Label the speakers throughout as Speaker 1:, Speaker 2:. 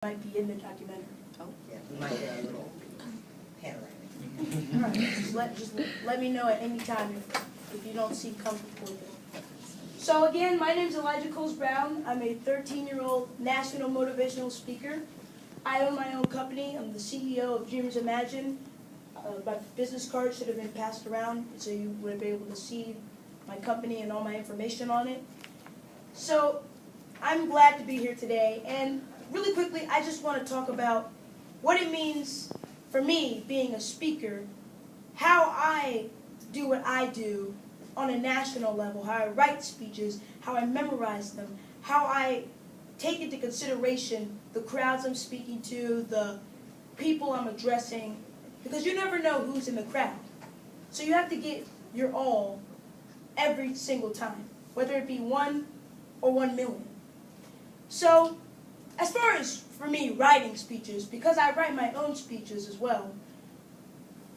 Speaker 1: might be in the documentary.
Speaker 2: Oh, yeah, we might get a little panoramic.
Speaker 1: All right, just let me know at any time if you don't see comfortable with it. So again, my name is Elijah Coles Brown. I'm a 13-year-old national motivational speaker. I own my own company. I'm the CEO of Dreamers Imagine. My business cards should have been passed around so you would be able to see my company and all my information on it. So I'm glad to be here today, and really quickly, I just want to talk about what it means for me being a speaker, how I do what I do on a national level, how I write speeches, how I memorize them, how I take into consideration the crowds I'm speaking to, the people I'm addressing, because you never know who's in the crowd. So you have to get your all every single time, whether it be 1 or 1 million. So as far as, for me, writing speeches, because I write my own speeches as well,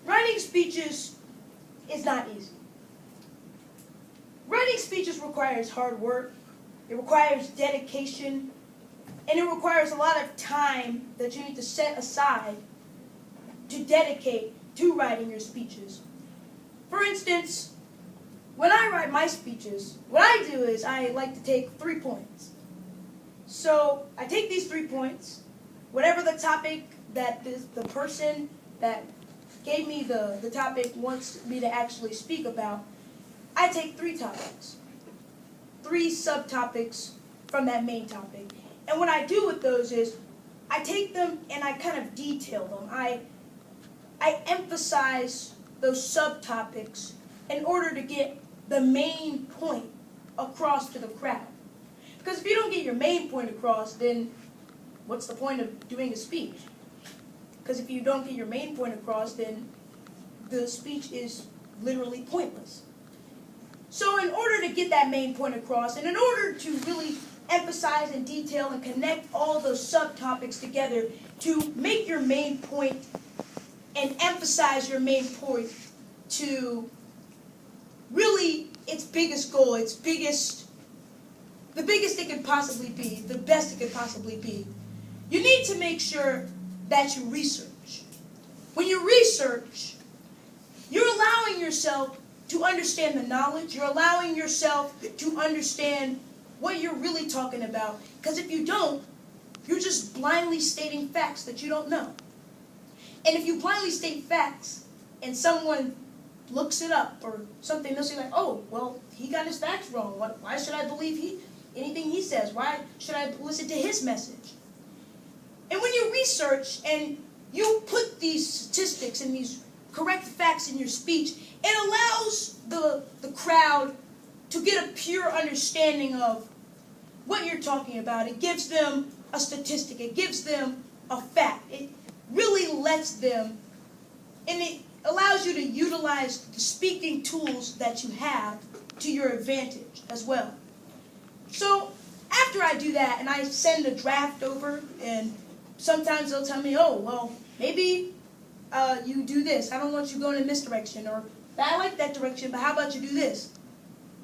Speaker 1: writing speeches is not easy. Writing speeches requires hard work, it requires dedication, and it requires a lot of time that you need to set aside to dedicate to writing your speeches. For instance, when I write my speeches, what I do is I like to take 3 points. So I take these 3 points, whatever the topic that the person that gave me the topic wants me to actually speak about, I take 3 topics, 3 subtopics from that main topic. And what I do with those is I take them and I kind of detail them. I emphasize those subtopics in order to get the main point across to the crowd. Because if you don't get your main point across, then what's the point of doing a speech? Because if you don't get your main point across, then the speech is literally pointless. So in order to get that main point across, and in order to really emphasize and detail and connect all those subtopics together to make your main point and emphasize your main point to really its biggest goal, the biggest it could possibly be, the best it could possibly be, you need to make sure that you research. When you research, you're allowing yourself to understand the knowledge, you're allowing yourself to understand what you're really talking about, because if you don't, you're just blindly stating facts that you don't know. And if you blindly state facts and someone looks it up or something, they'll say like, oh, well, he got his facts wrong. Why should I believe anything he says? Why should I listen to his message? And when you research and you put these statistics and these correct facts in your speech, it allows the crowd to get a pure understanding of what you're talking about. It gives them a statistic. It gives them a fact. It really lets them, and it allows you to utilize the speaking tools that you have to your advantage as well. So after I do that and I send a draft over, and sometimes they'll tell me, oh, well, maybe you do this. I don't want you going in this direction, or I like that direction, but how about you do this?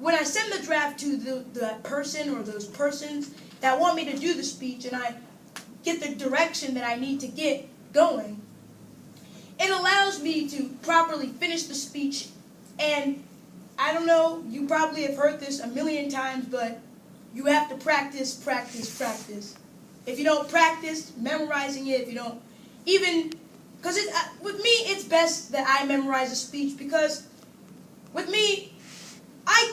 Speaker 1: When I send the draft to the person or those persons that want me to do the speech and I get the direction that I need to get going, it allows me to properly finish the speech. And I don't know, you probably have heard this a million times, but you have to practice, practice, practice. If you don't practice memorizing it, if you don't even, because with me, it's best that I memorize a speech, because with me, I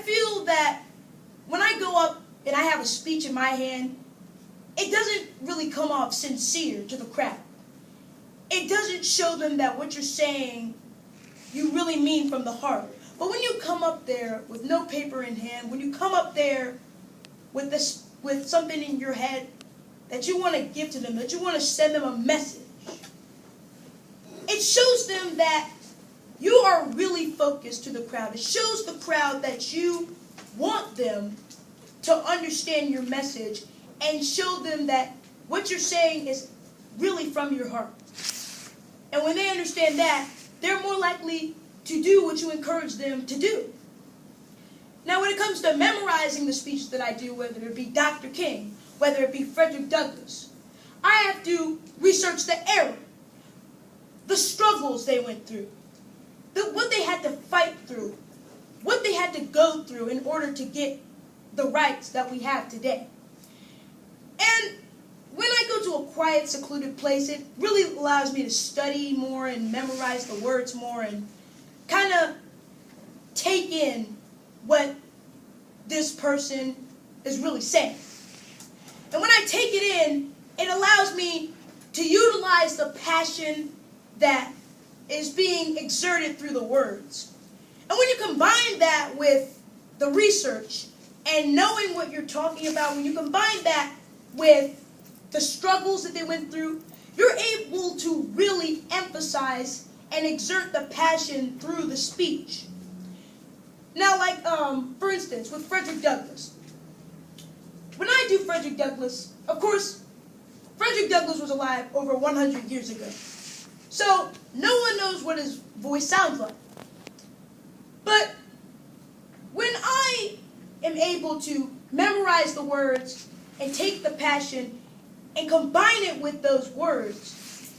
Speaker 1: feel that when I go up and I have a speech in my hand, it doesn't really come off sincere to the crowd. It doesn't show them that what you're saying you really mean from the heart. But when you come up there with no paper in hand, when you come up there with something in your head that you want to give to them, that you want to send them a message, it shows them that you are really focused to the crowd. It shows the crowd that you want them to understand your message and show them that what you're saying is really from your heart. And when they understand that, they're more likely to do what you encourage them to do. Now, when it comes to memorizing the speeches that I do, whether it be Dr. King whether it be Frederick Douglass, I have to research the era, the struggles they went through, what they had to fight through, what they had to go through in order to get the rights that we have today. And when I go to a quiet, secluded place, it really allows me to study more and memorize the words more and kind of take in what this person is really saying. And when I take it in, it allows me to utilize the passion that is being exerted through the words. And when you combine that with the research and knowing what you're talking about, when you combine that with the struggles that they went through, you're able to really emphasize and exert the passion through the speech. Now, like, for instance, with Frederick Douglass. When I do Frederick Douglass, of course, Frederick Douglass was alive over 100 years ago. So, no one knows what his voice sounds like. But when I am able to memorize the words and take the passion and combine it with those words,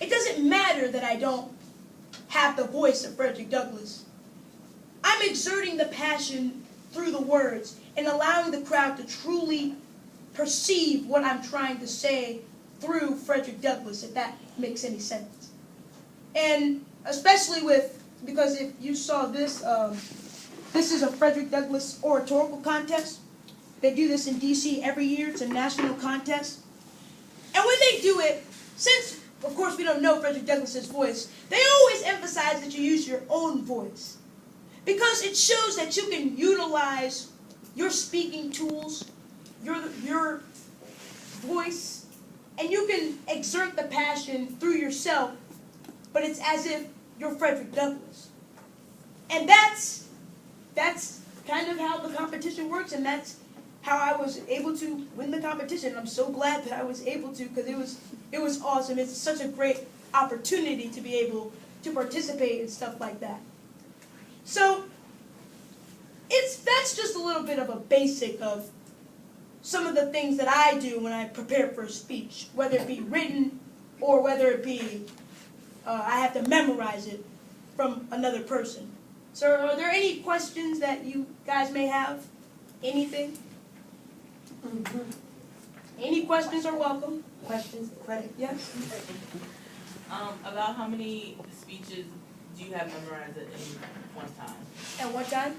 Speaker 1: it doesn't matter that I don't have the voice of Frederick Douglass. I'm exerting the passion through the words and allowing the crowd to truly perceive what I'm trying to say through Frederick Douglass, if that makes any sense. And especially because if you saw this, this is a Frederick Douglass oratorical contest. They do this in D.C. every year. It's a national contest. And when they do it, since, of course, we don't know Frederick Douglass's voice, they always emphasize that you use your own voice. Because it shows that you can utilize your speaking tools, your voice, and you can exert the passion through yourself, but it's as if you're Frederick Douglass. And that's kind of how the competition works, and that's how I was able to win the competition. I'm so glad that I was able to, because it was awesome. It's such a great opportunity to be able to participate in stuff like that. So that's just a little bit of a basic of some of the things that I do when I prepare for a speech, whether it be written or whether it be I have to memorize it from another person. So are there any questions that you guys may have? Anything? Any questions are welcome.
Speaker 2: Questions, credit?
Speaker 1: Yes?
Speaker 3: About how many speeches do you have memorized at any one time?
Speaker 1: At what time?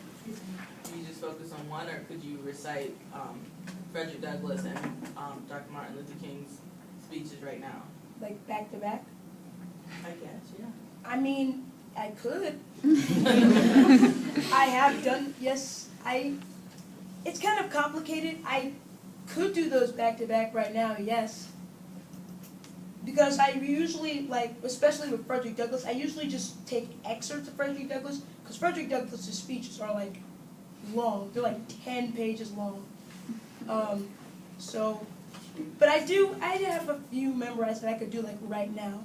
Speaker 3: Do you just focus on one, or could you recite Frederick Douglass and Dr. Martin Luther King's speeches right now?
Speaker 1: Like back to back?
Speaker 3: I guess, yeah.
Speaker 1: I mean, I could. I have done, yes, it's kind of complicated. I could do those back to back right now, yes. Because I usually, like, especially with Frederick Douglass, I usually just take excerpts of Frederick Douglass, because Frederick Douglass's speeches are, like, long. They're, like, 10 pages long. But I have a few memorized that I could do, like, right now.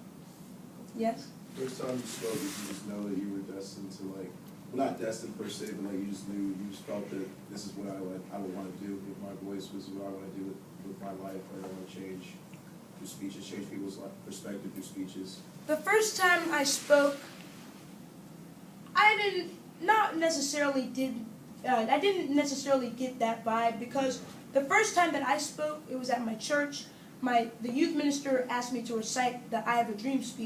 Speaker 1: Yes?
Speaker 4: First time you spoke, did you just know that you were destined to, like, well, not destined per se, but like you just felt that this is what I would want to do with my voice, was what I want to do with my life, or I want to change through speeches, change people's perspective through speeches.
Speaker 1: The first time I spoke, I didn't necessarily get that vibe, because the first time that I spoke, it was at my church. The youth minister asked me to recite the I Have a Dream speech.